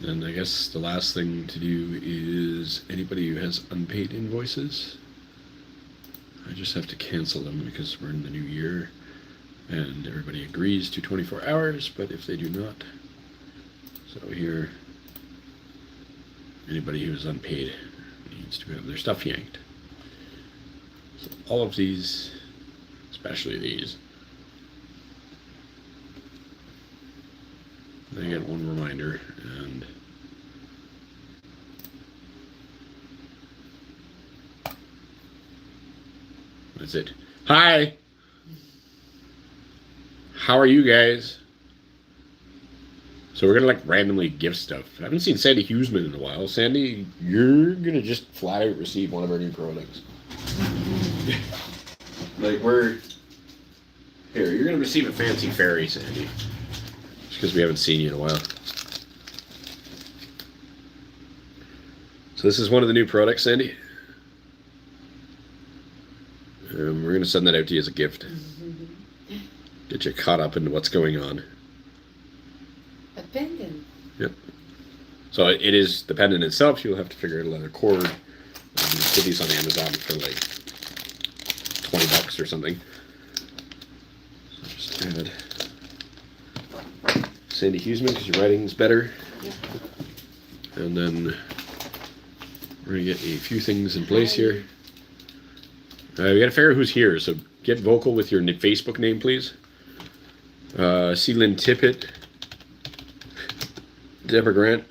And I guess the last thing to do is anybody who has unpaid invoices, I just have to cancel them because we're in the new year and everybody agrees to 24 hours, but if they do not, so here, anybody who is unpaid needs to have their stuff yanked. So all of these, especially these, they get one reminder, and that's it. Hi! How are you guys? So we're gonna like randomly give stuff. I haven't seen Sandy Hughesman in a while. Sandy, you're gonna just flat out receive one of our new products. Like we're here, you're gonna receive a fancy fairy, Sandy. Just because we haven't seen you in a while. So this is one of the new products, Sandy. We're gonna send that out to you as a gift. Get you caught up into what's going on. A pendant. Yep. So it is the pendant itself. You'll have to figure out a leather cord. You get these on Amazon for like $20 or something. So just add Sandy Hughesman because your writing's better. Yep. And then we're gonna get a few things in place here. We gotta figure out who's here. So get vocal with your Facebook name, please. Lynn Tippett, Deborah Grant,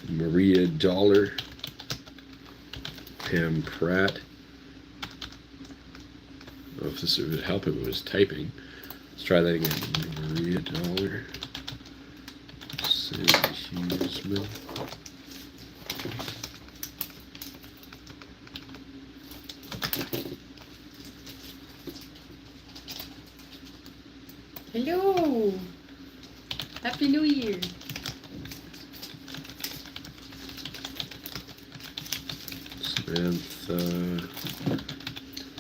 Maria Dollar, Pam Pratt. I don't know if this would help if it was typing. Let's try that again. Maria Dollar, Sandy Hughesman. Hello! Happy New Year! Samantha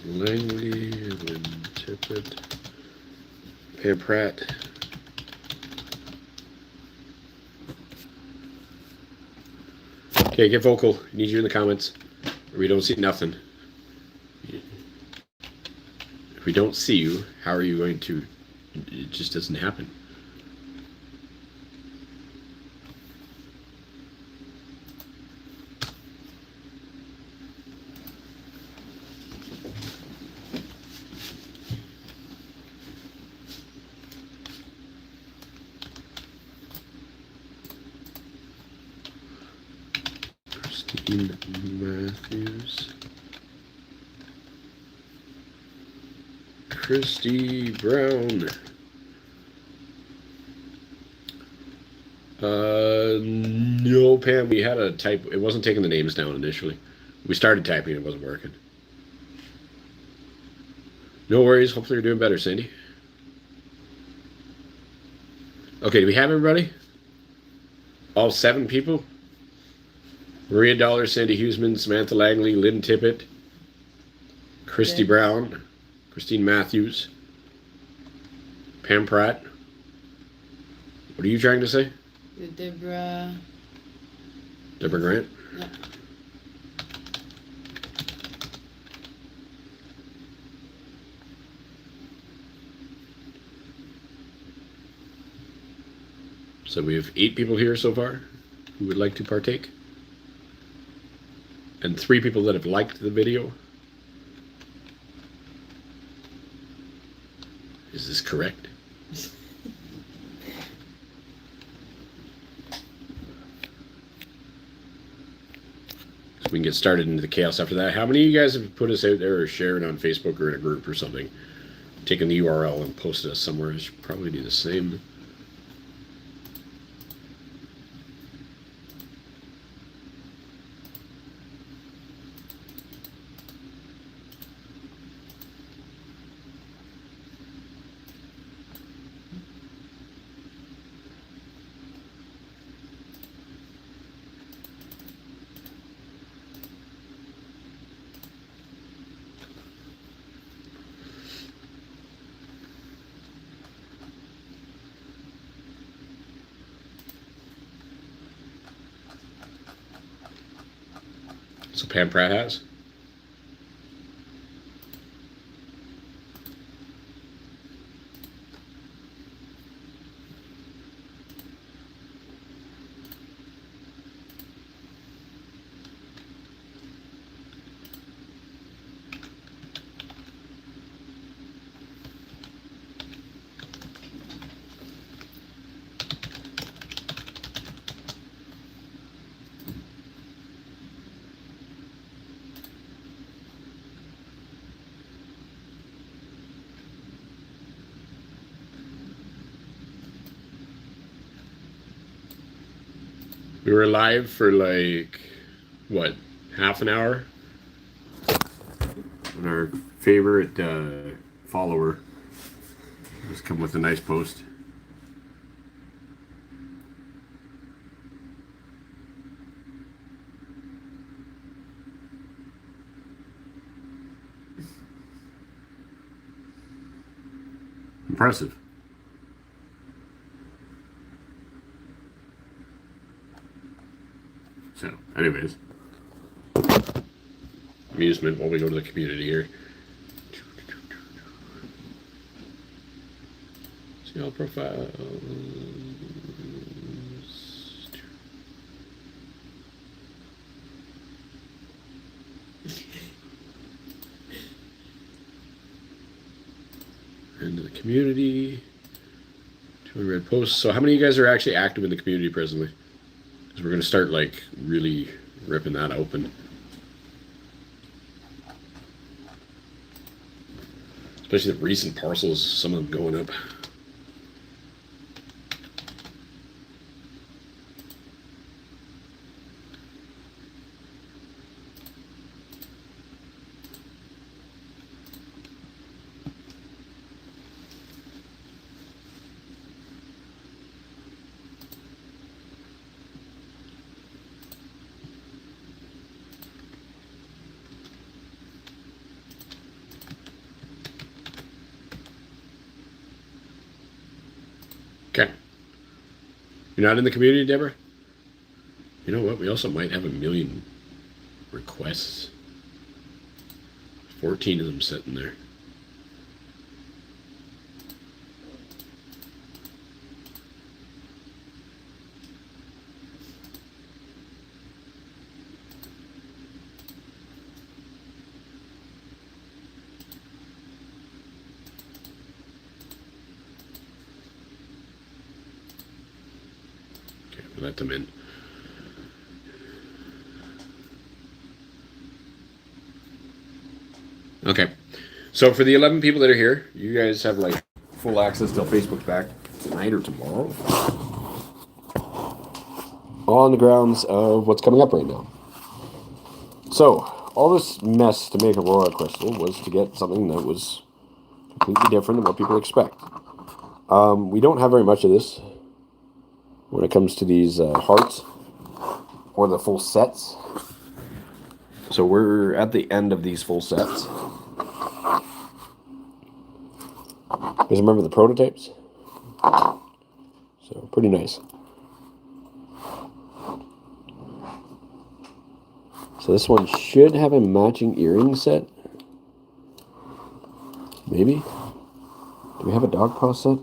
Langley, Lynn Tippett, Pam Pratt. Okay, get vocal. I need you in the comments, or we don't see nothing. If we don't see you, how are you going to? It just doesn't happen. Christine Matthews. Christy Brown. No, Pam, we had a type. It wasn't taking the names down initially. We started typing, it wasn't working. No worries. Hopefully you're doing better, Sandy. Okay, do we have everybody? All 7 people? Maria Dollar, Sandy Hughesman, Samantha Langley, Lynn Tippett, Christy Brown, Christine Matthews, Pam Pratt. What are you trying to say? Deborah Grant? Yeah. So we have 8 people here so far who would like to partake. And 3 people that have liked the video. Is this correct? So we can get started into the chaos after that. How many of you guys have put us out there or shared on Facebook or in a group or something? Taken the URL and posted us somewhere. I should probably do the same. So Pam Pratt has. We were live for like, what, half an hour? And our favorite follower just come with a nice post. Impressive. So, anyways, amusement while we go to the community here. See all profiles. Into the community. 200 posts. So, how many of you guys are actually active in the community presently? Because we're going to start like really ripping that open. Especially the recent parcels, some of them going up. Okay. You're not in the community, Deborah? You know what? We also might have 1 million requests. 14 of them sitting there. Okay, we'll let them in. Okay. So for the 11 people that are here, you guys have like full access till Facebook's back tonight or tomorrow. On the grounds of what's coming up right now. So, all this mess to make Aurora Crystal was to get something that was completely different than what people expect. We don't have very much of this when it comes to these hearts or the full sets. So we're at the end of these full sets. You guys remember the prototypes? So pretty nice. So this one should have a matching earring set. Maybe. Do we have a dog paw set?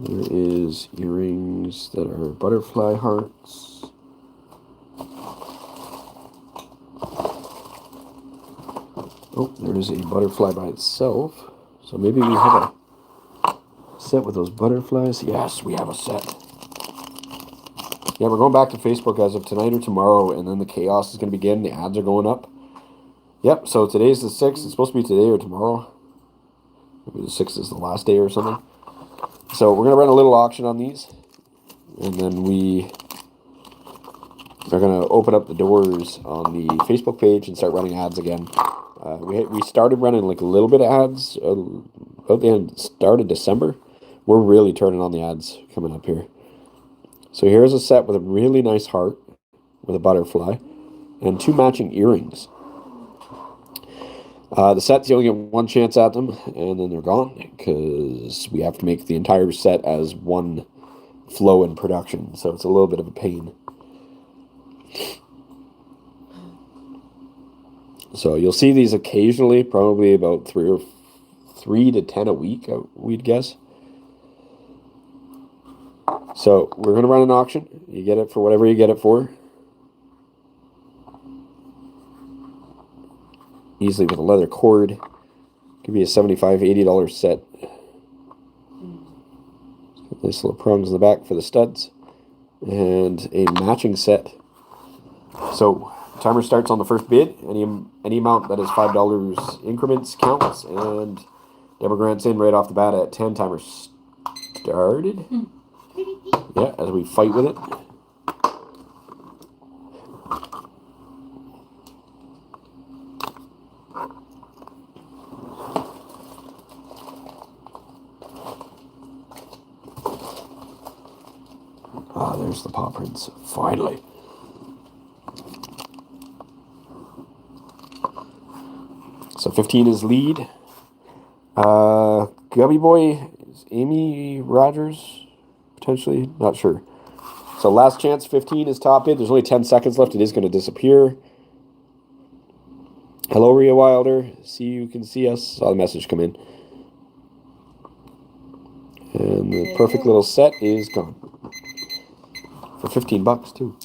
There is earrings that are butterfly hearts. Oh, there is a butterfly by itself. So maybe we have a set with those butterflies. Yes, we have a set. Yeah, we're going back to Facebook as of tonight or tomorrow, and then the chaos is going to begin. The ads are going up. Yep, so today's the 6th. It's supposed to be today or tomorrow. Maybe the 6th is the last day or something. So we're going to run a little auction on these. And then we are going to open up the doors on the Facebook page and start running ads again. We started running like a little bit of ads about the start of December. We're really turning on the ads coming up here. So here's a set with a really nice heart with a butterfly and 2 matching earrings. The sets, you only get 1 chance at them, and then they're gone because we have to make the entire set as one flow in production. So it's a little bit of a pain. So you'll see these occasionally, probably about 3 to 10 a week, we'd guess. So we're going to run an auction. You get it for whatever you get it for. Easily with a leather cord. Could be a $75, $80 set. Nice little prongs in the back for the studs. And a matching set. So timer starts on the first bid. Any amount that is $5 increments counts. And Deborah Grant's in right off the bat at 10. Timer started. Yeah, as we fight with it. Ah, there's the paw prints. Finally. So 15 is lead. Gubby Boy is Amy Rogers, potentially. Not sure. So last chance, 15 is top bid. There's only 10 seconds left. It is going to disappear. Hello, Rhea Wilder. See you can see us. Saw the message come in. And the perfect little set is gone. For $15 too.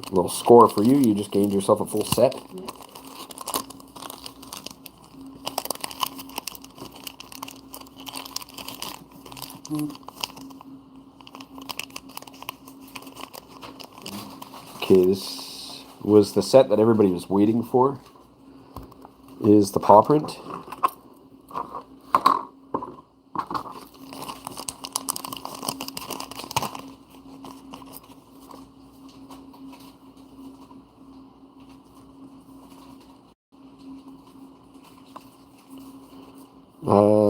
A little score for you. You just gained yourself a full set. Okay, this was the set that everybody was waiting for. Is the paw print.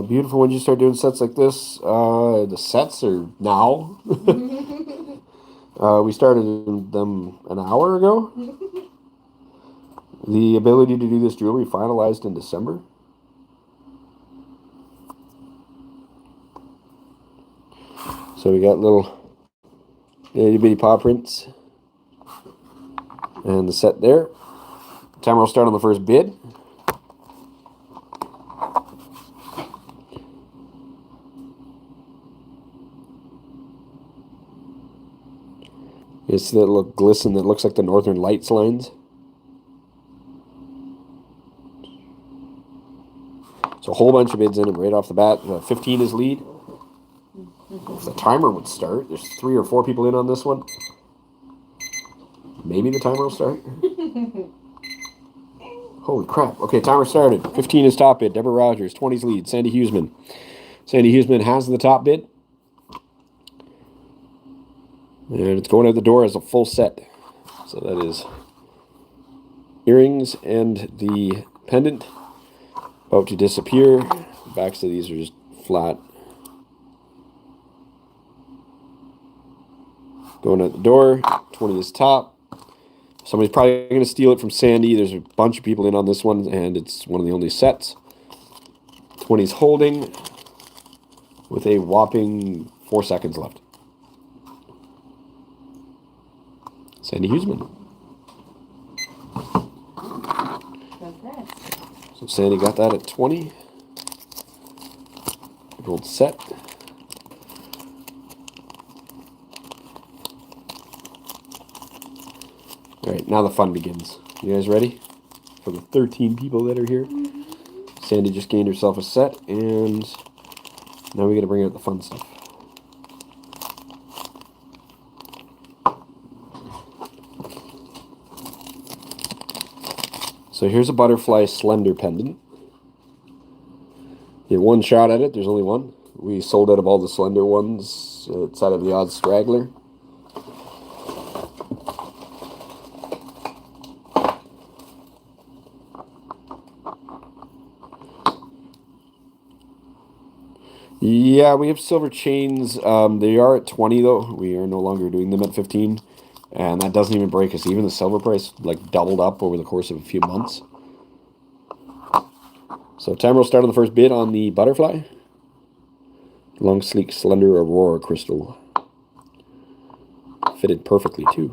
Beautiful when you start doing sets like this. The sets are now. We started them an hour ago. The ability to do this jewelry finalized in December. So we got little itty bitty paw prints. And the set there. Timer will start on the first bid. It's that little glisten that looks like the Northern Lights lines. So a whole bunch of bids in them right off the bat. 15 is lead. If the timer would start, there's 3 or 4 people in on this one. Maybe the timer will start. Holy crap. Okay, timer started. 15 is top bid. Deborah Rogers. 20 is lead. Sandy Huseman. Sandy Huseman has the top bid. And it's going out the door as a full set. So that is earrings and the pendant about to disappear. The backs of these are just flat. Going out the door. 20 is top. Somebody's probably going to steal it from Sandy. There's a bunch of people in on this one, and it's one of the only sets. 20 is holding with a whopping 4 seconds left. Sandy Huseman. So Sandy got that at 20. Gold set. All right, now the fun begins. You guys ready? For the 13 people that are here. Sandy just gained herself a set, and now we got to bring out the fun stuff. So here's a butterfly slender pendant. You get one shot at it. There's only one. We sold out of all the slender ones outside of the odd straggler. Yeah, we have silver chains. They are at 20 though. We are no longer doing them at 15. And that doesn't even break us. Even the silver price like doubled up over the course of a few months. So timer will start on the first bid on the butterfly. Long, sleek, slender Aurora crystal. fitted perfectly, too.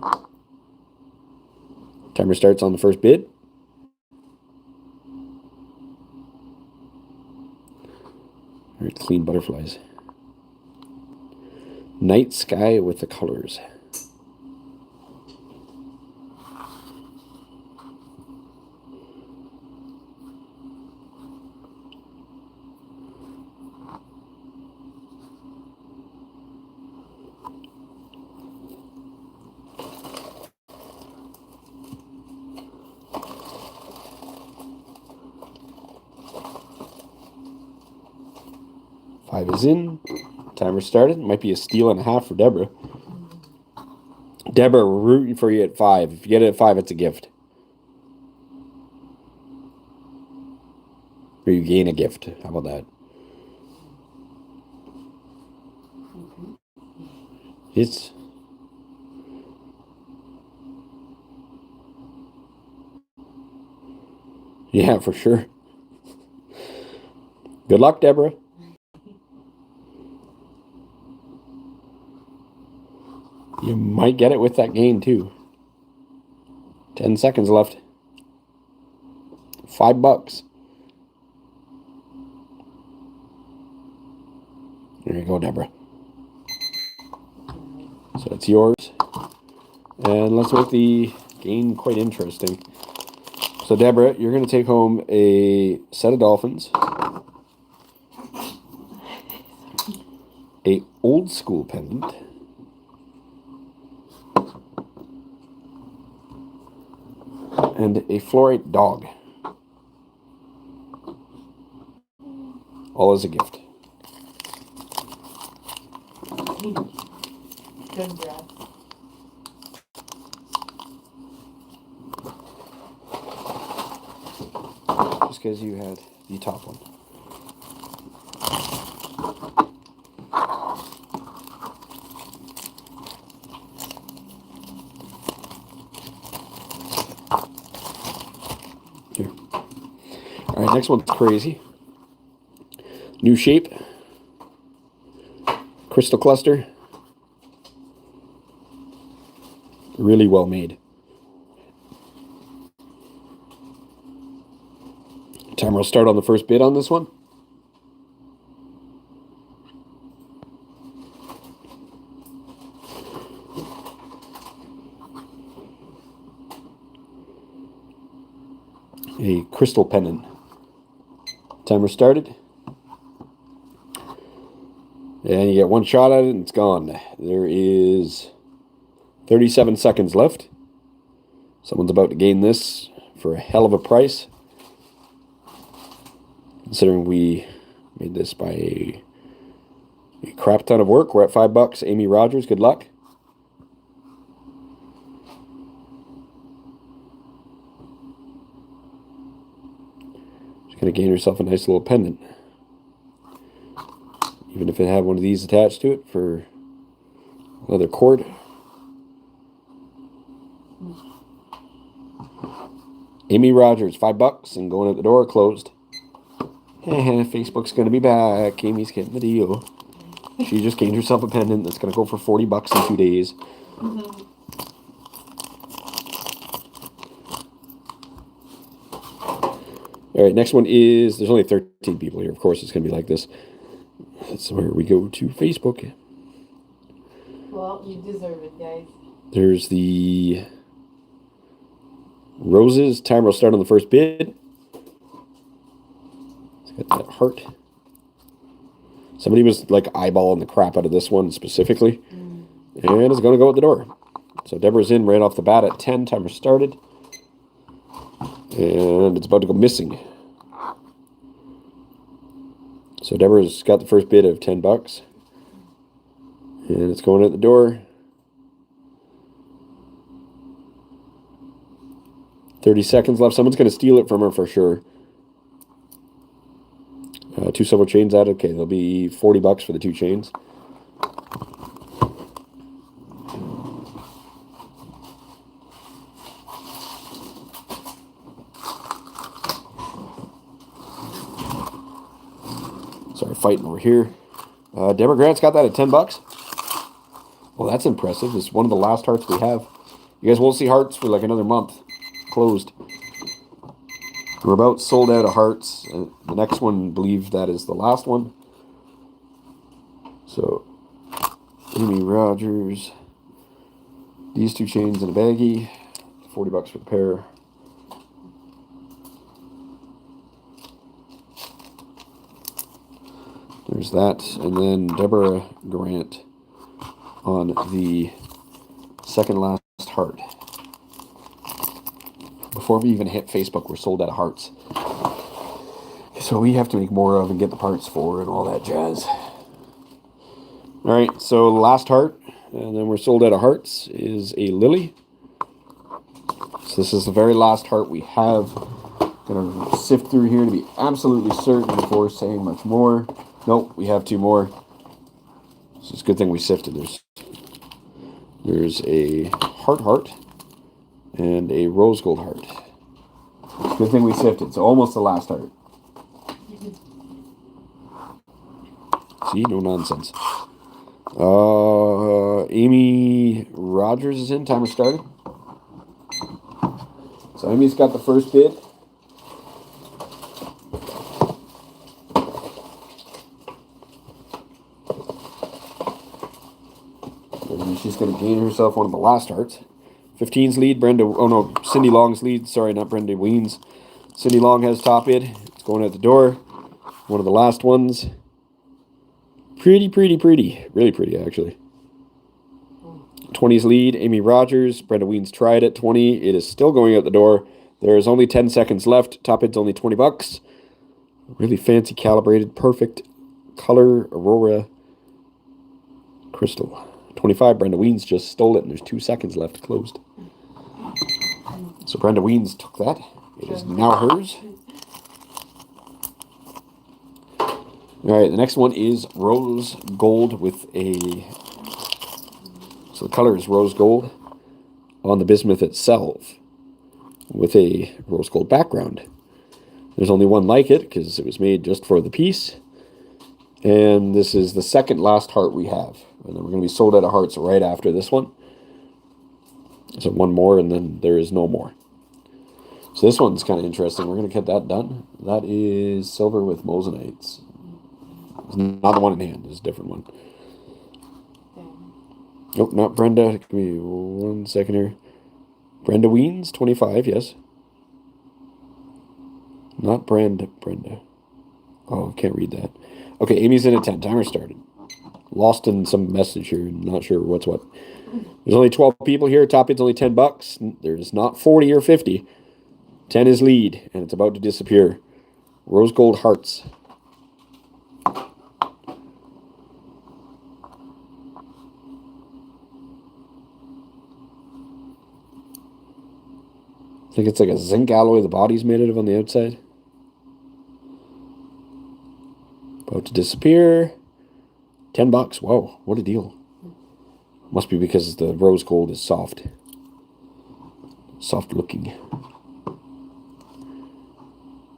Timer starts on the first bid. Very clean butterflies. Night sky with the colors. Five is in. Timer started. Might be a steal and a half for Deborah. Deborah, we're rooting for you at 5. If you get it at 5, it's a gift. Or you gain a gift. How about that? It's... Yeah, for sure. Good luck, Deborah. You might get it with that gain, too. 10 seconds left. $5. There you go, Deborah. So it's yours. And let's make the game quite interesting. So, Deborah, you're going to take home a set of dolphins, a old school pendant, and a fluorite dog. All as a gift. Good job. Just because you had the top one. Here. All right, next one's crazy. New shape. Crystal cluster. Really well made. Timer will start on the first bid on this one. A crystal pendant. Timer started. And you get one shot at it and it's gone. There is 37 seconds left. Someone's about to gain this for a hell of a price. Considering we made this by a crap ton of work. We're at $5. Amy Rogers, good luck. She's going to gain herself a nice little pendant. Even if it had one of these attached to it for leather cord. Amy Rogers, $5 and going at the door, closed. Facebook's going to be back. Amy's getting the deal. She just gained herself a pendant that's going to go for $40 in 2 days. All right, next one is, there's only 13 people here. Of course, it's going to be like this. That's where we go to Facebook. Well, you deserve it, guys. There's the roses. Timer will start on the first bid. It's got that heart. Somebody was like eyeballing the crap out of this one specifically. And it's going to go at the door. So Deborah's in right off the bat at 10. Timer started. And it's about to go missing. So Deborah's got the first bid of $10. And it's going at the door. 30 seconds left. Someone's going to steal it from her for sure. 2 silver chains out. Okay, there'll be $40 for the 2 chains. Sorry, fighting over here. Deborah Grant's got that at $10. Well, that's impressive. It's one of the last hearts we have. You guys won't see hearts for like another month. Closed. We're about sold out of hearts. The next one, I believe that is the last one. So, Amy Rogers. These two chains in a baggie. $40 for the pair. There's that. And then Deborah Grant on the second last heart. Before we even hit Facebook, we're sold out of hearts. So we have to make more of and get the parts for and all that jazz. All right, so the last heart, and then we're sold out of hearts, is a lily. So this is the very last heart we have. Gonna sift through here to be absolutely certain before saying much more. Nope, we have two more. So it's a good thing we sifted. There's a heart and a rose gold heart. Good thing we sifted. So almost the last heart. See, no nonsense. Amy Rogers is in. Timer started. So Amy's got the first bid. And she's going to gain herself one of the last hearts. 15's lead, Brenda. Oh no, Cindy Long's lead. Sorry, not Brenda Weens. Cindy Long has top bid. It's going out the door. One of the last ones. Pretty. Really pretty, actually. 20's lead, Amy Rogers. Brenda Weens tried at 20. It is still going out the door. There is only 10 seconds left. Top bid's only $20. Really fancy, calibrated, perfect color, Aurora crystal. 25, Brenda Weens just stole it, and there's 2 seconds left closed. So Brenda Weens took that. It is now hers. All right, the next one is rose gold with a... So the color is rose gold on the bismuth itself with a rose gold background. There's only one like it because it was made just for the piece. And this is the second last heart we have. And then we're going to be sold out of hearts right after this one. So one more and then there is no more. So this one's kind of interesting. We're going to get that done. That is silver with mosenites. It's not the one in hand. It's a different one. Nope, not Brenda. Give me 1 second here. Brenda Weens, 25, yes. Not Brenda. Oh, can't read that. Okay, Amy's in at 10. Timer started. Lost in some message here. Not sure what's what. There's only 12 people here. Top bid's only $10. There's not 40 or 50. 10 is lead, and it's about to disappear. Rose gold hearts. I think it's like a zinc alloy the body's made out of on the outside. About to disappear. $10. Whoa, what a deal. Must be because the rose gold is soft. Soft looking.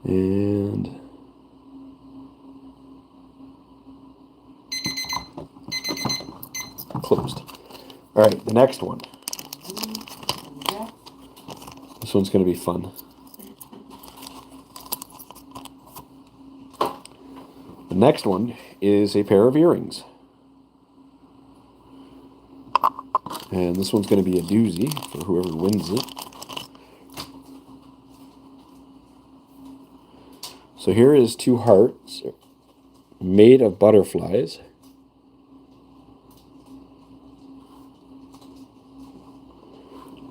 And closed. All right, the next one. This one's going to be fun. The next one is a pair of earrings. And this one's going to be a doozy for whoever wins it. So here is 2 hearts made of butterflies.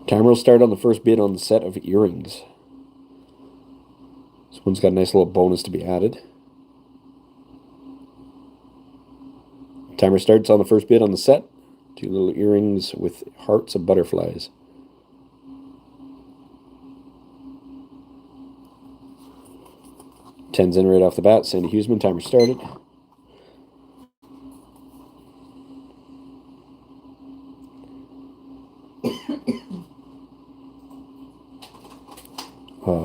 Timer will start on the first bid on the set of earrings. This one's got a nice little bonus to be added. Timer starts on the first bid on the set. 2 little earrings with hearts of butterflies. Ten's in right off the bat. Sandy Huseman, timer started.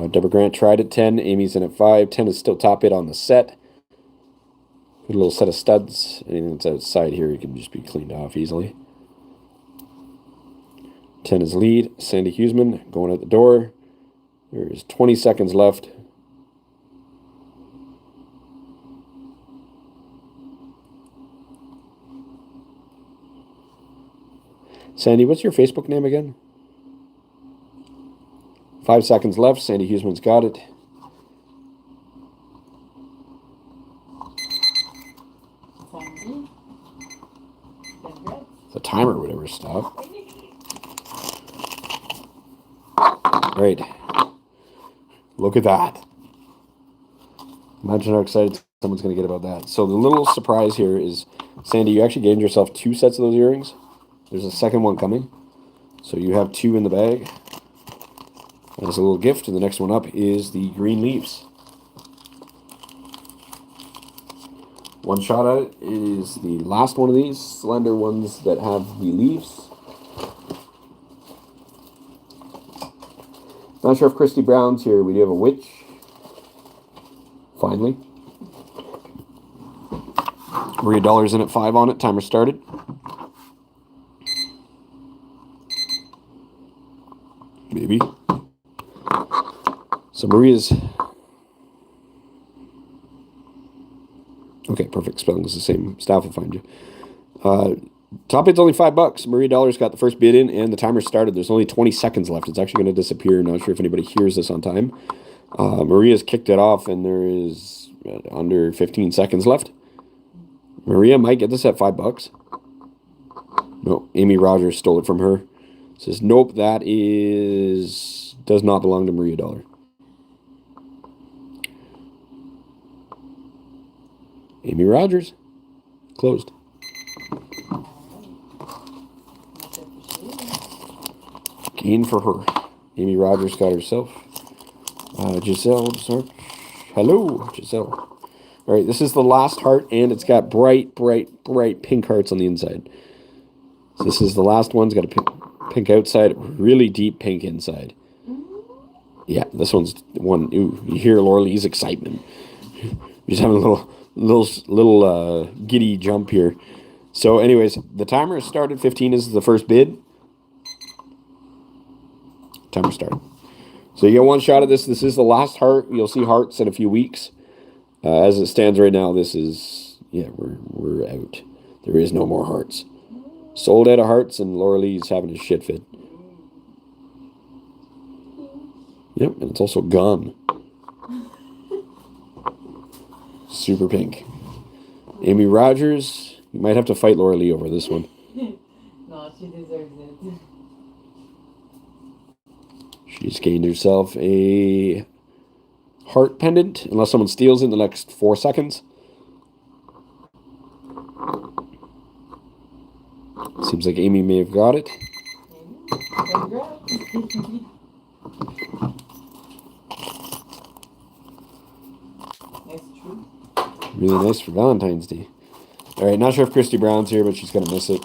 Deborah Grant tried at 10. Amy's in at 5. 10 is still top bid on the set. Good little set of studs. Anything that's outside here, you can just be cleaned off easily. 10 is lead. Sandy Huseman going out the door. There's 20 seconds left. Sandy, what's your Facebook name again? 5 seconds left. Sandy Huseman's got it. Sandy. Congrats. The timer would ever stop. All right. Look at that. Imagine how excited someone's going to get about that. So the little surprise here is, Sandy, you actually gained yourself 2 sets of those earrings. There's a second one coming. So you have 2 in the bag. As a little gift. And the next one up is the green leaves. One shot at it is the last one of these slender ones that have the leaves. Not sure if Christy Brown's here. We do have a witch. Finally. Maria Dollar's in at 5 on it. Timer started. Maybe. So Maria's... Okay, perfect. Spelling is the same. Staff will find you. Top bid's only $5. Maria Dollar's got the first bid in, and the timer started. There's only 20 seconds left. It's actually going to disappear. Not sure if anybody hears this on time. Maria's kicked it off, and there is under 15 seconds left. Maria might get this at $5. No, Amy Rogers stole it from her. Says, nope, that does not belong to Maria Dollar. Amy Rogers. Closed. Gain for her. Amy Rogers got herself. Giselle. Hello, Giselle. All right, this is the last heart, and it's got bright, bright, bright pink hearts on the inside. So this is the last one. It's got a pink outside, really deep pink inside. Yeah, this one's one. Ooh, you hear Laura Lee's excitement. She's having a little giddy jump here. So anyways, the timer has started. 15 is the first bid. Timer started. So you get one shot at this. This is the last heart. You'll see hearts in a few weeks. As it stands right now, this is, yeah, we're out. There is no more hearts. Sold out of hearts, and Laura Lee's having a shit fit. Yep, and it's also gone. Super pink. Amy Rogers, you might have to fight Laura Lee over this one. No, she deserves it. She's gained herself a heart pendant, unless someone steals it in the next 4 seconds. Seems like Amy may have got it. Congrats. Nice truth. Really nice for Valentine's Day. All right, not sure if Christy Brown's here, but she's going to miss it.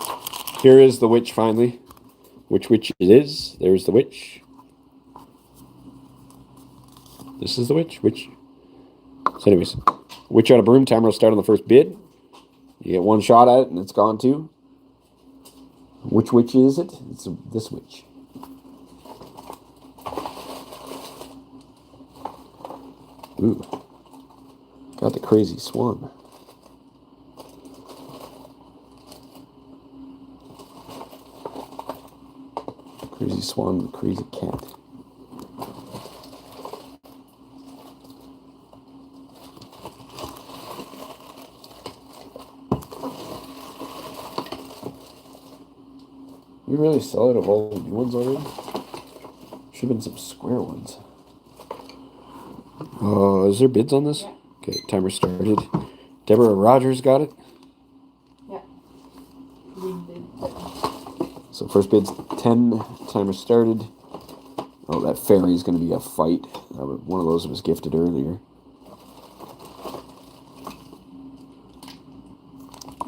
Here is the witch finally. Which witch it is. There's the witch. This is the witch. Witch. So anyways, witch on a broom. Timer will start on the first bid. You get one shot at it, and it's gone too. Which witch is it? It's this witch. Ooh. Got the crazy swan. Crazy swan, crazy cat. We really sell out of all the new ones already? Should have been some square ones. Is there bids on this? Yeah. Okay, timer started. Deborah Rogers got it. Yeah. We did. So first bid's 10. Timer started. Oh, that fairy's going to be a fight. One of those was gifted earlier.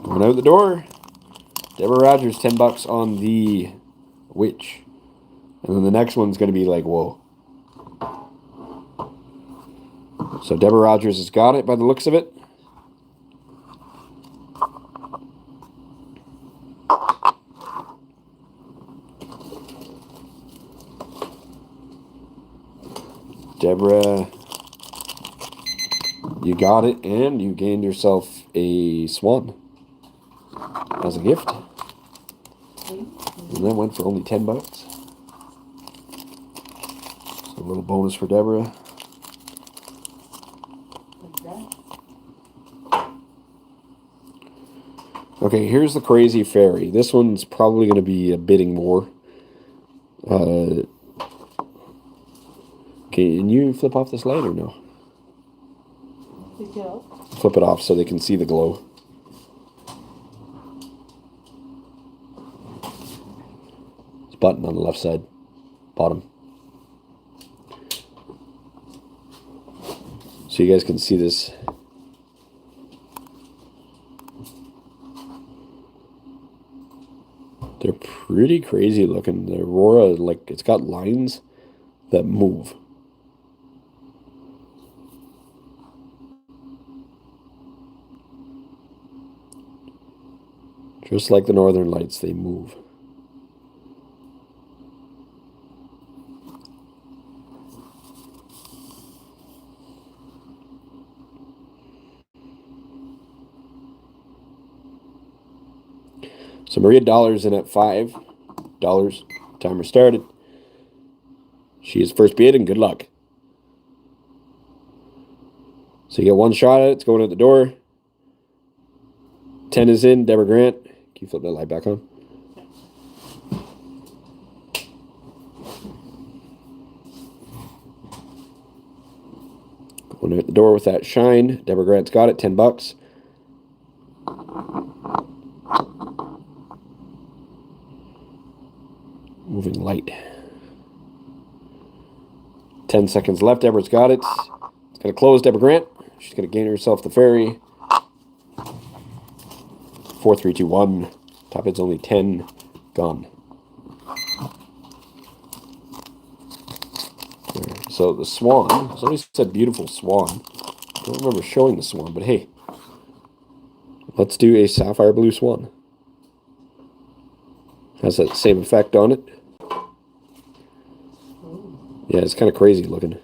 Going out the door. Deborah Rogers, $10 on the witch. And then the next one's going to be like, whoa. So Deborah Rogers has got it by the looks of it. Deborah, you got it, and you gained yourself a swan as a gift. And that went for only $10. So a little bonus for Deborah. Okay, here's the crazy fairy. This one's probably going to be a bidding war. Okay, can you flip off this light or no? Take it off. Flip it off so they can see the glow. It's a button on the left side, bottom. So you guys can see this. They're pretty crazy looking. The aurora, like, it's got lines that move. Just like the northern lights, they move. So Maria Dollar's in at $5. Timer started. She is first bid, and good luck. So you get one shot at it. It's going out the door. 10 is in. Deborah Grant. Can you flip that light back on? Going out the door with that shine. Deborah Grant's got it. $10. Moving light. 10 seconds left. Deborah's got it. It's going to close. Deborah Grant. She's going to gain herself the fairy. 4, 3, 2, 1. Top bid's only 10. Gone. There. So the swan. Somebody said beautiful swan. I don't remember showing the swan, but hey. Let's do a sapphire blue swan. Has that same effect on it. Yeah, it's kind of crazy looking.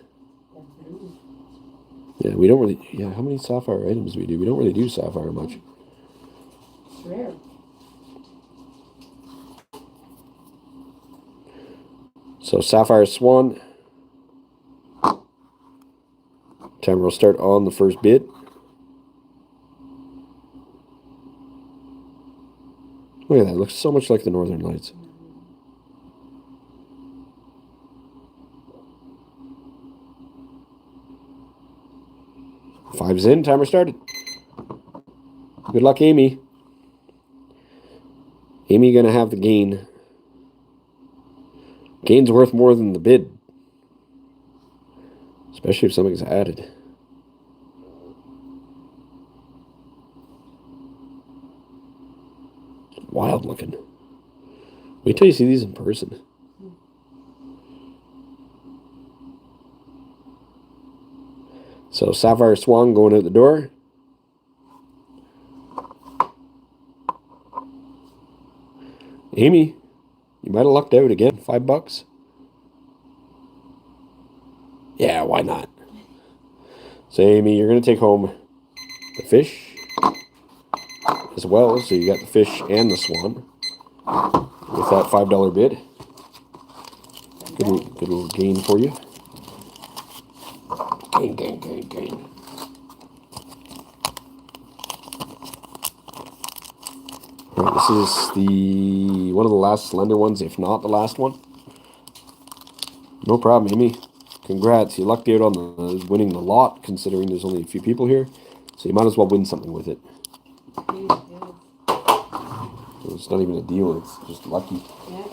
Yeah, we don't really... Yeah, how many sapphire items do we do? We don't really do sapphire much. It's rare. So, sapphire swan. Timer will start on the first bid. Look at that. It looks so much like the Northern Lights. Five's in. Timer started. Good luck, Amy. Amy going to have the gain. Gain's worth more than the bid. Especially if something's added. Wild looking. Wait till you see these in person. So sapphire swan going out the door. Amy, you might have lucked out again. $5. Yeah, why not? So Amy, you're going to take home the fish as well. So you got the fish and the swan with that $5 bid. Good little gain for you. Gain. All right, this is the one of the last slender ones, if not the last one. No problem, Amy. Congrats. You lucked out on the winning the lot, considering there's only a few people here. So you might as well win something with it. It's not even a deal. It's just lucky. Yeah.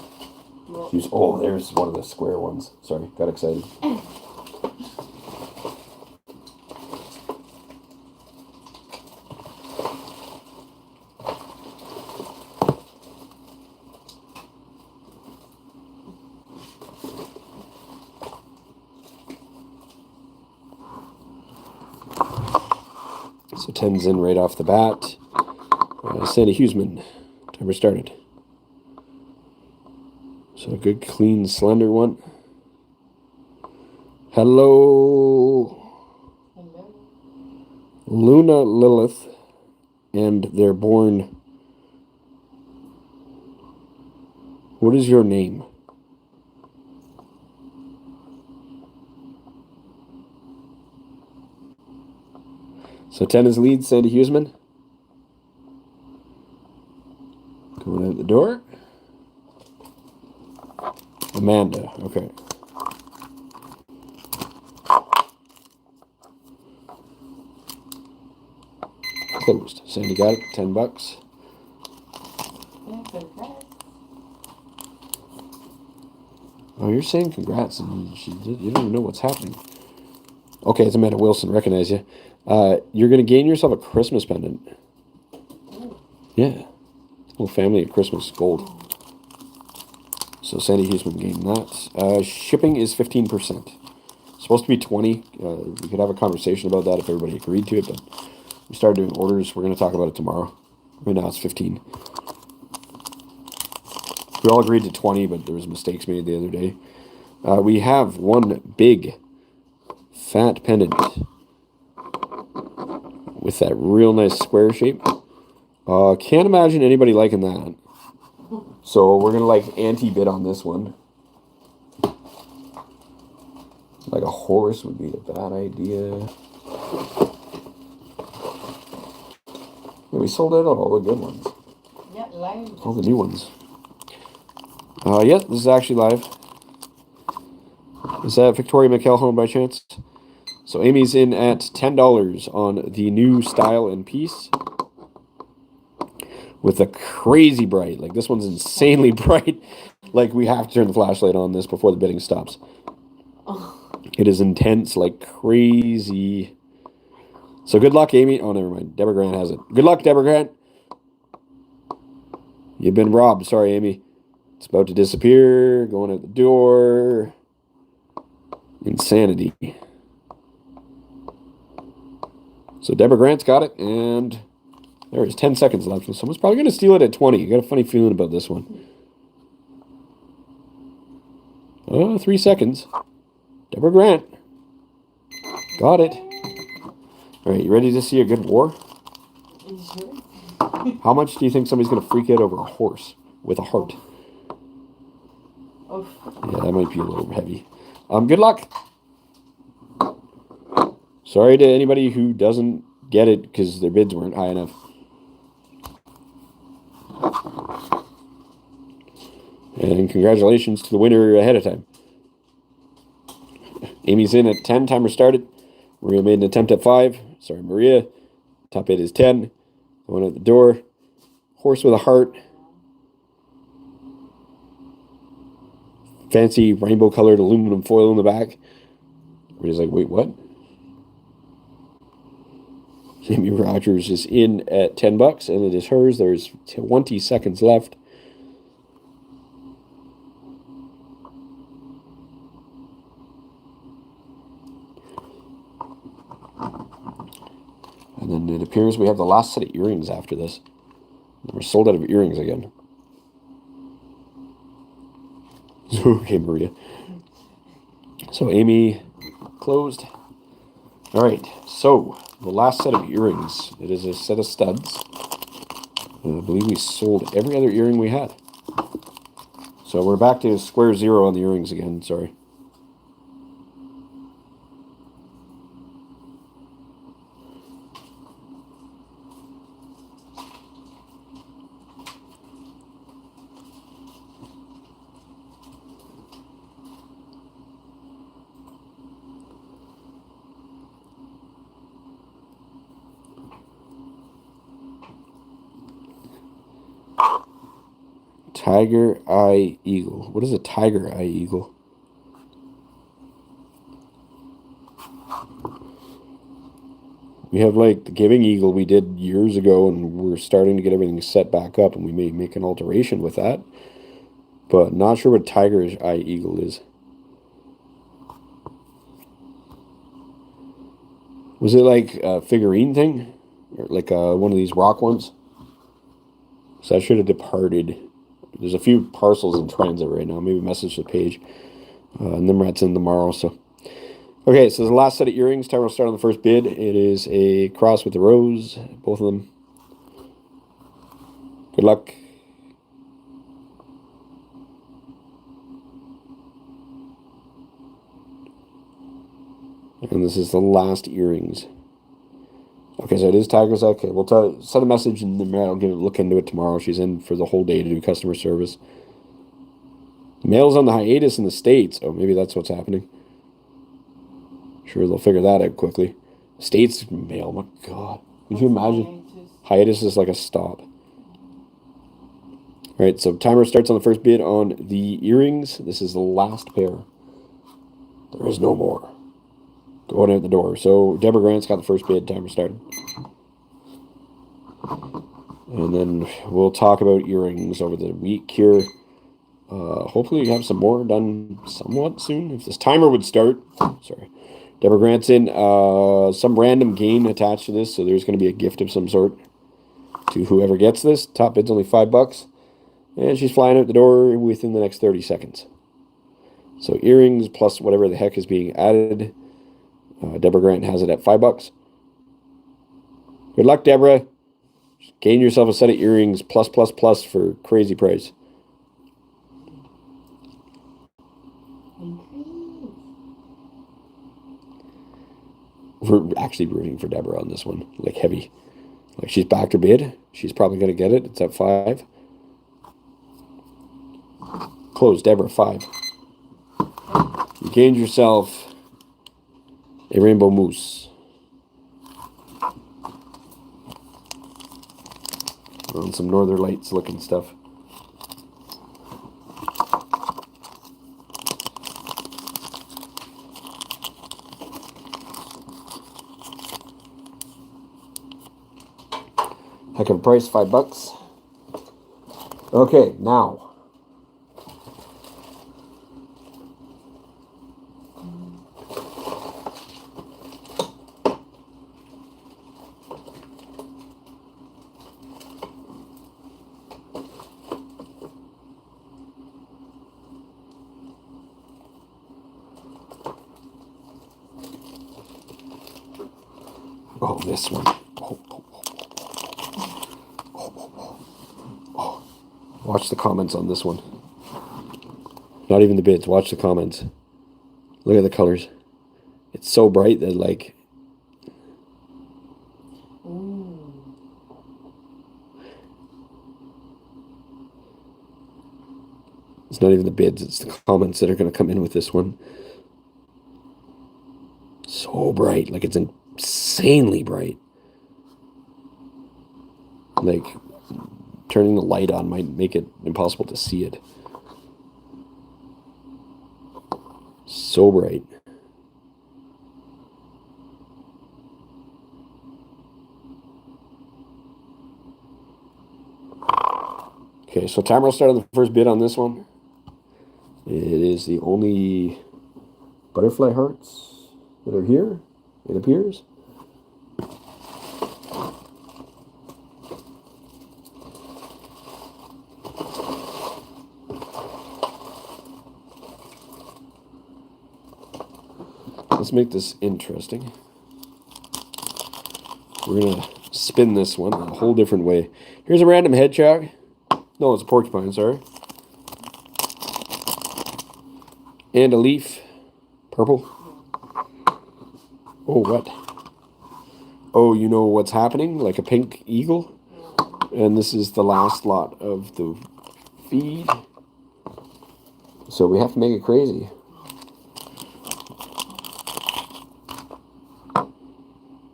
Well, Oh, there's one of the square ones. Sorry, got excited. So 10's in right off the bat. Sandy Huseman. Timer started. So a good, clean, slender one. Hello, Hello. Luna Lilith, and they're born. What is your name? So 10 is lead, Sandy Huseman. Going out the door. Amanda, okay. Closed. Sandy got it, $10. Yeah, congrats. Oh, you're saying congrats, and you don't even know what's happening. Okay, it's Amanda Wilson. Recognize you. You're going to gain yourself a Christmas pendant. Ooh. Yeah. Little family of Christmas gold. So Sandy Huseman gained that. Shipping is 15%. Supposed to be 20. We could have a conversation about that if everybody agreed to it, but we started doing orders. We're going to talk about it tomorrow. Right now it's 15. We all agreed to 20, but there was mistakes made the other day. We have one big fat pendant with that real nice square shape. Can't imagine anybody liking that. So we're going to anti-bid on this one. Like a horse would be a bad idea. Yeah, we sold out all the good ones. Yeah, live. All the new ones. Yeah, this is actually live. Is that Victoria McElhone by chance? So Amy's in at $10 on the new style and piece. With a crazy bright. Like, this one's insanely bright. Like, we have to turn the flashlight on this before the bidding stops. Oh. It is intense like crazy. So good luck, Amy. Oh, never mind. Deborah Grant has it. Good luck, Deborah Grant. You've been robbed. Sorry, Amy. It's about to disappear. Going out the door. Insanity. So Deborah Grant's got it, and there is 10 seconds left. Someone's probably going to steal it at 20. You got a funny feeling about this one. 3 seconds. Deborah Grant. Got it. All right, you ready to see a good war? Sure. How much do you think somebody's going to freak out over a horse with a heart? Oh. Yeah, that might be a little heavy. Good luck. Sorry to anybody who doesn't get it because their bids weren't high enough. And congratulations to the winner ahead of time. Amy's in at 10. Timer started. Maria made an attempt at 5. Sorry, Maria. Top bid is 10. Going out the door. Horse with a heart. Fancy rainbow-colored aluminum foil in the back. Everybody's like, wait, what? Amy Rogers is in at $10, and it is hers. There's 20 seconds left. And then it appears we have the last set of earrings after this. We're sold out of earrings again. Okay, Maria. So Amy closed. All right, so the last set of earrings. It is a set of studs. And I believe we sold every other earring we had. So we're back to square zero on the earrings again, sorry. Tiger Eye Eagle. What is a Tiger Eye Eagle? We have like the Giving Eagle we did years ago, and we're starting to get everything set back up, and we may make an alteration with that. But not sure what Tiger's Eye Eagle is. Was it like a figurine thing? Or like one of these rock ones? So I should have departed. There's a few parcels in transit right now. Maybe message the page. And then that's in tomorrow. So Okay, so the last set of earrings. Timer will start on the first bid. It is a cross with the rose, both of them. Good luck. And this is the last earrings. Okay, so it is Tiger's. Okay, we'll send a message and then I'll look into it tomorrow. She's in for the whole day to do customer service. Mail's on the hiatus in the States. Oh, maybe that's what's happening. Sure, they'll figure that out quickly. States mail, my God. Can you imagine? Hiatus is like a stop. All right, so timer starts on the first bid on the earrings. This is the last pair. There is no more. Going out the door. So Deborah Grant's got the first bid. Timer started. And then we'll talk about earrings over the week here. Hopefully we have some more done somewhat soon. If this timer would start. Sorry. Deborah Grant's in. Some random game attached to this. So there's going to be a gift of some sort to whoever gets this. Top bid's only $5. And she's flying out the door within the next 30 seconds. So earrings plus whatever the heck is being added. Deborah Grant has it at $5. Good luck, Deborah. Gain yourself a set of earrings plus for crazy price. We're actually rooting for Deborah on this one, like heavy. Like she's backed her bid. She's probably going to get it. It's at $5. Close, Deborah, $5. You gained yourself a rainbow moose. On some Northern Lights looking stuff. Heck of a price, $5. Okay, now. Oh, this one. Watch the comments on this one. Not even the bids. Watch the comments. Look at the colors. It's so bright that like... It's not even the bids. It's the comments that are going to come in with this one. So bright. Like it's insanely bright. Like... Turning the light on might make it impossible to see it. So bright. Okay, so timer will start on the first bid on this one. It is the only butterfly hearts that are here, it appears. Let's make this interesting. We're going to spin this one a whole different way. Here's a random hedgehog. No, it's a porcupine, sorry. And a leaf. Purple. Oh, what? Oh, you know what's happening? Like a pink eagle. And this is the last lot of the feed. So we have to make it crazy.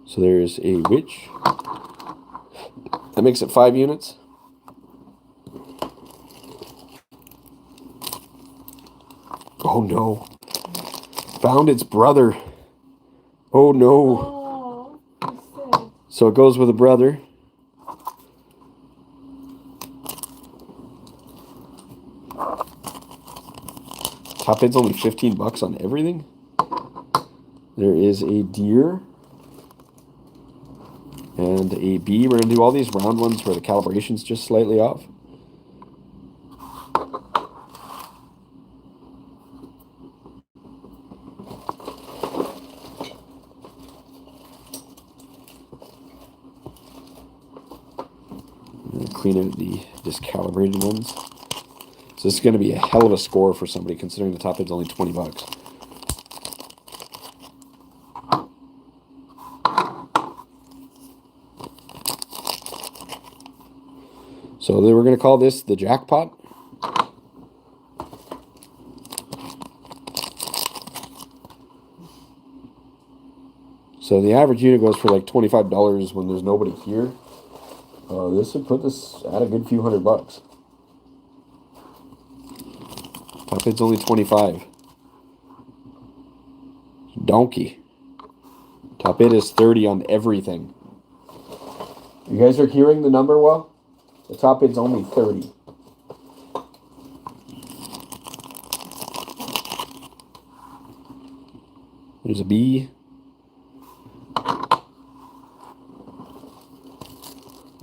So there's a witch. That makes it 5 units. Oh no. Found its brother. Oh no. Oh, so it goes with a brother. Top bid's only $15 on everything. There is a deer. And a B. We're going to do all these round ones where the calibration's just slightly off. going to clean out the discalibrated ones. So this is going to be a hell of a score for somebody, considering the top bid's only 20 bucks. So they were going to call this the jackpot. So the average unit goes for like $25 when there's nobody here. This would put this at a good few $100. Top bid's only 25. Donkey. Top bid is 30 on everything. You guys are hearing the number well? The top bid's only 30. There's a B.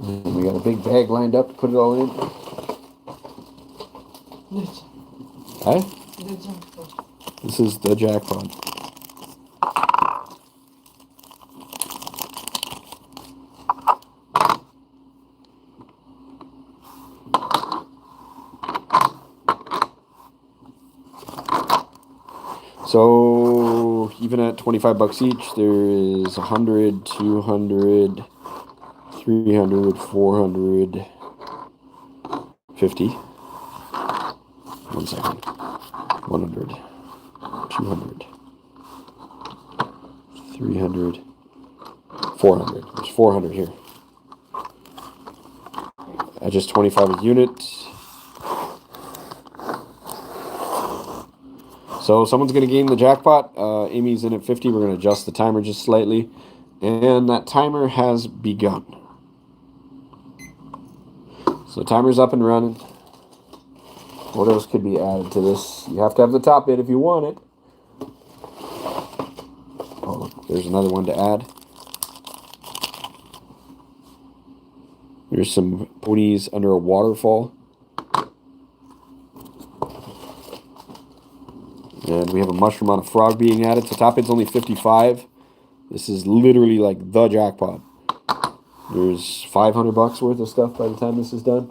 And we got a big bag lined up to put it all in. Huh? The jackpot. This is the jackpot. So even at 25 bucks each, there is 100, 200, 300, 400, 50. 1 second. 100, 200, 300, 400. There's 400 here. At just 25 a unit. So someone's going to gain the jackpot. Amy's in at 50. We're going to adjust the timer just slightly. And that timer has begun. So the timer's up and running. What else could be added to this? You have to have the top bid if you want it. Oh, there's another one to add. There's some ponies under a waterfall. And we have a mushroom on a frog being added. So top bid's only 55. This is literally like the jackpot. There's 500 bucks worth of stuff by the time this is done.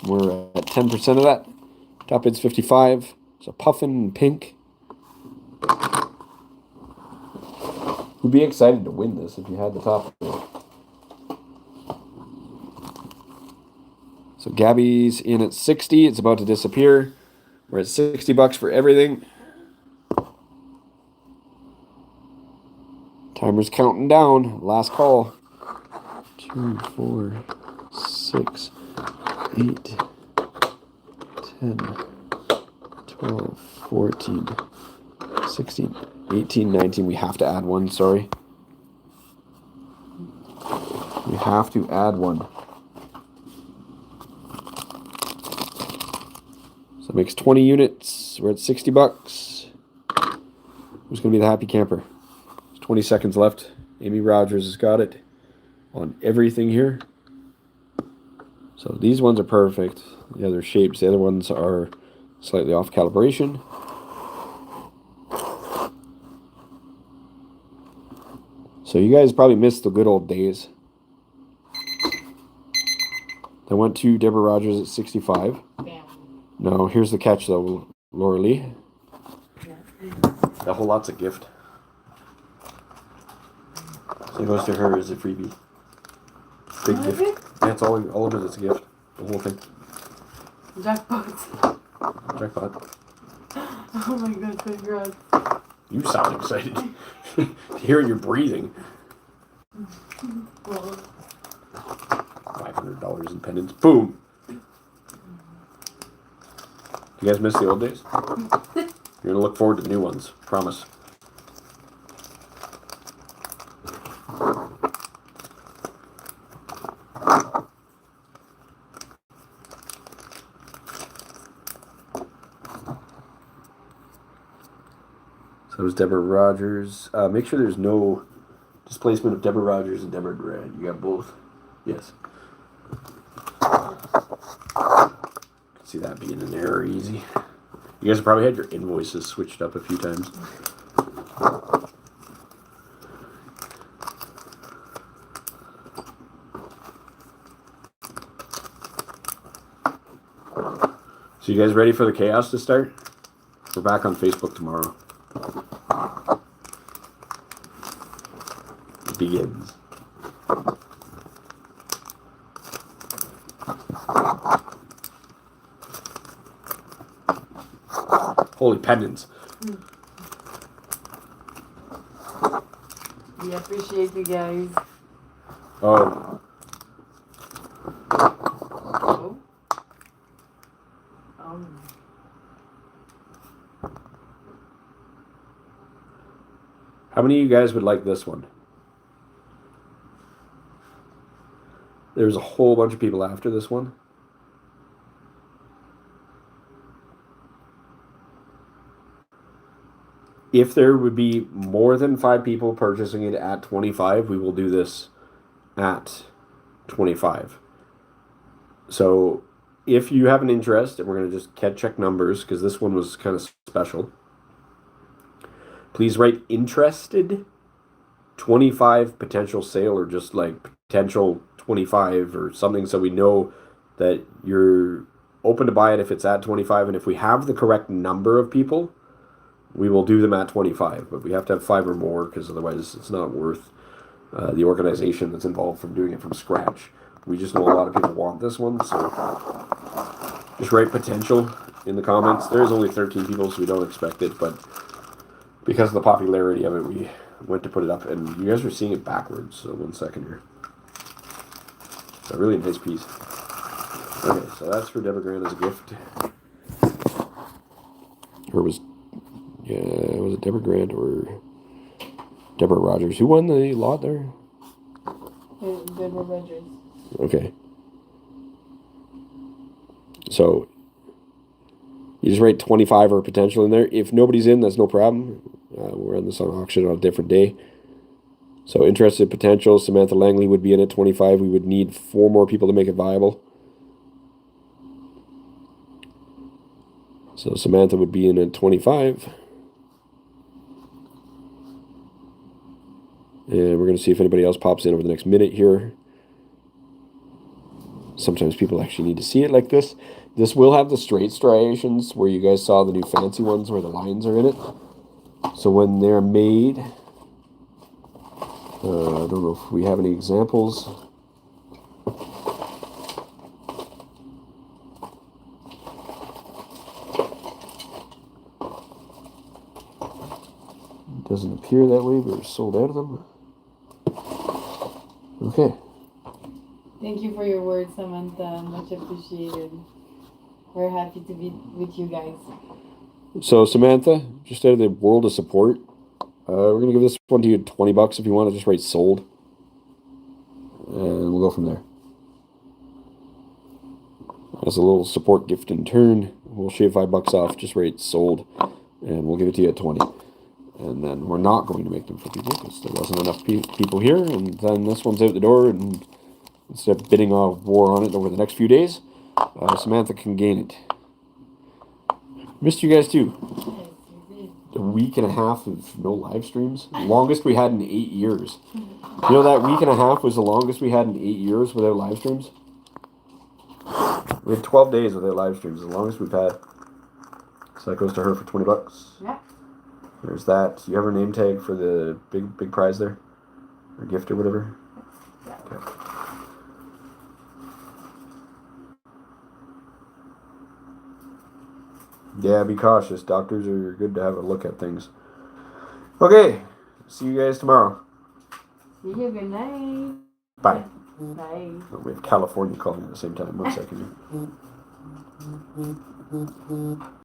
We're at 10% of that. Top bid's 55. So puffin pink. You'd be excited to win this if you had the top bid. So Gabby's in at 60. It's about to disappear. We're at 60 bucks for everything. Timer's counting down. Last call. 2, 4, 6, 8, 10, 12, 14, 16, 18, 19. We have to add one, sorry. We have to add one. So it makes 20 units. We're at 60 bucks. Who's going to be the happy camper? 20 seconds left. Amy Rogers has got it on everything here. So these ones are perfect. The other shapes, the other ones are slightly off calibration. So you guys probably missed the good old days. I went to Deborah Rogers at 65. Bam. No, here's the catch though, Laura Lee. Yeah. That whole lot's a gift. So it goes to her as a freebie. Big All gift. of it? Yeah, it's all of it. It's a gift. The whole thing. Jackpot. Jackpot. Oh my god, congrats. You sound excited. Hearing your breathing. Well, $500 in pendants. Boom. You guys miss the old days? You're gonna look forward to the new ones. Promise. So it was Deborah Rogers. Make sure there's no displacement of Deborah Rogers and Deborah Grant. You got both? Yes. See that being an error easy. You guys have probably had your invoices switched up a few times. So you guys ready for the chaos to start? We're back on Facebook tomorrow. It begins. Holy pendants. We appreciate you guys. Oh. Oh. How many of you guys would like this one? There's a whole bunch of people after this one. If there would be more than 5 people purchasing it at 25, we will do this at 25. So if you have an interest, and we're going to just check numbers because this one was kind of special. Please write interested, 25 potential sale, or just like potential 25 or something, so we know that you're open to buy it if it's at 25. And if we have the correct number of people, we will do them at 25. But we have to have 5 or more, because otherwise it's not worth the organization that's involved from doing it from scratch. We just know a lot of people want this one, so just write potential in the comments. There's only 13 people, so we don't expect it, but because of the popularity of it, we went to put it up, and you guys are seeing it backwards, so 1 second here. It's a really nice piece. Okay, so that's for Deborah Grant as a gift. Or was it Deborah Grant or Deborah Rogers? Who won the lot there? Deborah Rogers. Okay. So you just write 25 or potential in there. If nobody's in, that's no problem. We'll run this on auction on a different day. So interested potential, Samantha Langley would be in at 25. We would need 4 more people to make it viable. So Samantha would be in at 25. And we're going to see if anybody else pops in over the next minute here. Sometimes people actually need to see it like this. This will have the straight striations where you guys saw the new fancy ones where the lines are in it. So when they're made, I don't know if we have any examples. It doesn't appear that way, but we're sold out of them. Okay. Thank you for your words, Samantha. Much appreciated. We're happy to be with you guys. So Samantha, just out of the world of support, we're going to give this one to you $20 if you want to just write sold. And we'll go from there. As a little support gift in turn, we'll shave $5 off, just write sold, and we'll give it to you at 20. And then we're not going to make them for people because there wasn't enough people here. And then this one's out the door, and instead of bidding a war on it over the next few days, Samantha can gain it. Missed you guys too. Yes, you did. A week and a half of no live streams. Longest we had in 8 years. You know, that week and a half was the longest we had in 8 years without live streams. We had 12 days without live streams, the longest we've had. So that goes to her for $20. Yeah. There's that. You have her name tag for the big prize there? Or gift or whatever? Yeah. Okay. Yeah, be cautious. Doctors are good to have a look at things. Okay. See you guys tomorrow. See you. Good night. Bye. Bye. Oh, we have California calling at the same time. 1 second here.